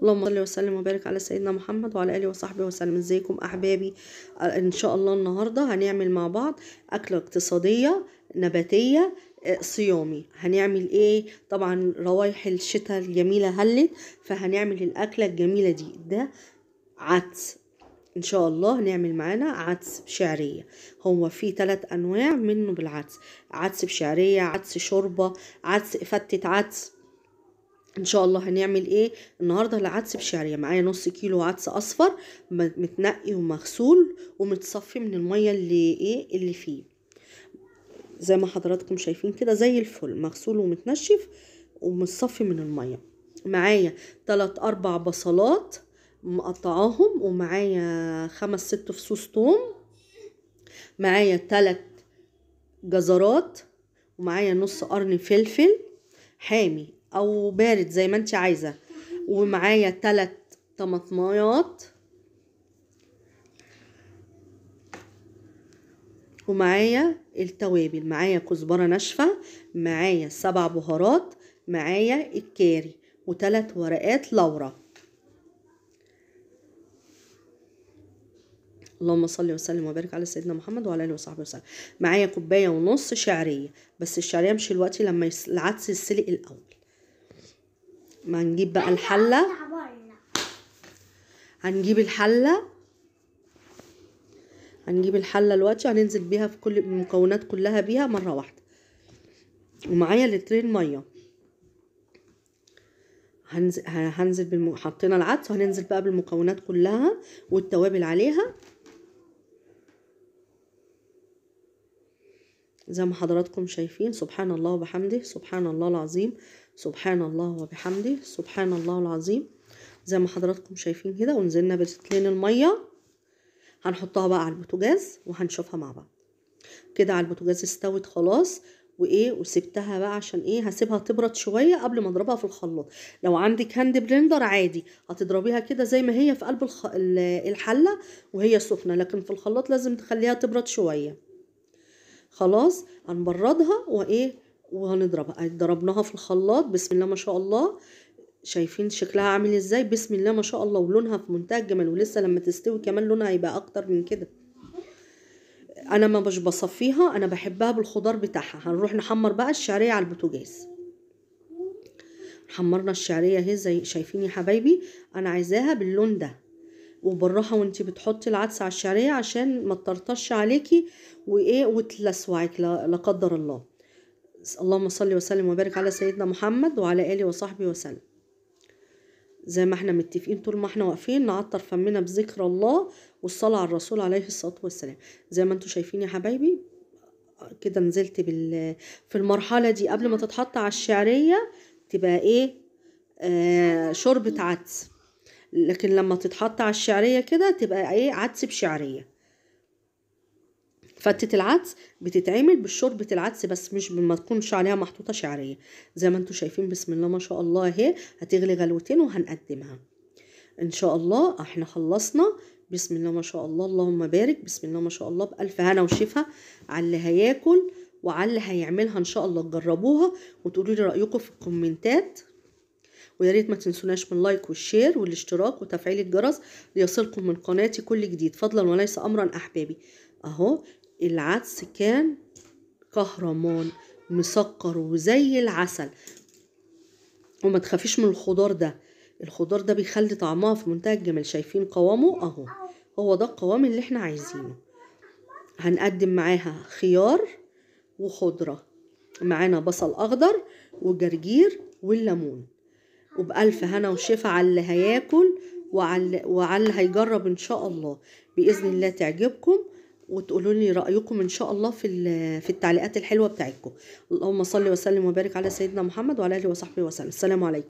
اللهم صل وسلم وبارك على سيدنا محمد وعلى اله وصحبه وسلم. ازيكم احبابي؟ ان شاء الله النهارده هنعمل مع بعض اكله اقتصاديه نباتيه صيامي. هنعمل ايه؟ طبعا روايح الشتاء الجميله هلت، فهنعمل الاكله الجميله دي. ده عدس ان شاء الله. هنعمل معانا عدس بشعريه. هو في 3 انواع منه بالعدس: عدس بشعريه، عدس شوربه، عدس فتة عدس. ان شاء الله هنعمل ايه النهارده؟ العدس بشعريه. معايا نص كيلو عدس اصفر متنقي ومغسول ومتصفي من الميه اللي فيه، زي ما حضراتكم شايفين كده زي الفل، مغسول ومتنشف ومتصفي من الميه. معايا 3-4 بصلات مقطعاهم، ومعايا 5-6 فصوص توم، معايا 3 جزرات، ومعايا نص قرن فلفل حامي او بارد زي ما انت عايزه، ومعايا 3 طماطمايات، ومعايا التوابل. معايا كزبره ناشفه، معايا 7 بهارات، معايا الكاري، و3 ورقات لورا. اللهم صل وسلم وبارك على سيدنا محمد وعلى اله وصحبه وسلم. معايا 1.5 كوبايه شعريه، بس الشعريه مش دلوقتي، لما العدس يتسلق الاول. ما نجيب بقى الحله، هنجيب الحله دلوقتي، هننزل بيها في كل المكونات كلها بيها مره واحده. ومعايا لترين ميه. هنزل حطينا العدس، وهننزل بقى بالمكونات كلها والتوابل عليها زي ما حضراتكم شايفين. سبحان الله وبحمده، سبحان الله العظيم، سبحان الله وبحمده، سبحان الله العظيم، زي ما حضراتكم شايفين كده. ونزلنا بلترين الميه، هنحطها بقى على البوتاجاز وهنشوفها مع بعض. كده على البوتاجاز استوت خلاص، وسبتها بقى عشان هسيبها تبرد شويه قبل ما اضربها في الخلاط. لو عندك هاند بلندر عادي هتضربيها كده زي ما هي في قلب الحله وهي سخنه، لكن في الخلاط لازم تخليها تبرد شويه. خلاص هنبردها وهنضربها. ضربناها في الخلاط، بسم الله ما شاء الله. شايفين شكلها عامل ازاي؟ بسم الله ما شاء الله، ولونها في منتهى الجمال، ولسه لما تستوي كمان لونها هيبقى اكتر من كده. انا ما مش بصفيها، انا بحبها بالخضار بتاعها. هنروح نحمر بقى الشعريه على البوتاجاز. حمرنا الشعريه اهي زي شايفين يا حبايبي، انا عايزاها باللون ده. وبالراحه وانتي بتحطي العدس على الشعريه عشان ما تطرطش عليكي وتلسوعك لا قدر الله. اللهم صل وسلم وبارك على سيدنا محمد وعلى اله وصحبه وسلم. زي ما احنا متفقين طول ما احنا واقفين نعطر فمنا بذكر الله والصلاة على الرسول عليه الصلاة والسلام. زي ما انتوا شايفين يا حبايبي كده، نزلت في المرحلة دي قبل ما تتحط على الشعرية تبقى شوربة عدس، لكن لما تتحط على الشعرية كده تبقى عدس بشعرية. فتة العدس بتتعمل بالشوربة العدس بس، مش ما تكونش عليها محطوطة شعرية. زي ما انتوا شايفين بسم الله ما شاء الله اهي، هتغلي غلوتين وهنقدمها ان شاء الله. احنا خلصنا. بسم الله ما شاء الله، اللهم بارك. بسم الله ما شاء الله، بألف هنا وشفا على اللي هياكل وعلى اللي هيعملها. ان شاء الله تجربوها وتقولوا لي رأيكم في الكومنتات. ويا ريت ما تنسوناش من لايك والشير والاشتراك وتفعيل الجرس ليصلكم من قناتي كل جديد، فضلا وليس امرا احبابي. اهو العدس كان كهرمان مسكر وزي العسل. وما تخافيش من الخضار ده، الخضار ده بيخلي طعمها في منتهى الجمال. شايفين قوامه اهو، هو ده القوام اللي احنا عايزينه. هنقدم معاها خيار وخضرة، معانا بصل اخضر وجرجير والليمون. وبألف هنا وشفا على اللي هياكل وعلى اللي هيجرب ان شاء الله. بإذن الله تعجبكم وتقولوا لي رأيكم ان شاء الله في التعليقات الحلوة بتاعتكم. اللهم صل وسلم وبارك على سيدنا محمد وعلى اله وصحبه وسلم. السلام عليكم.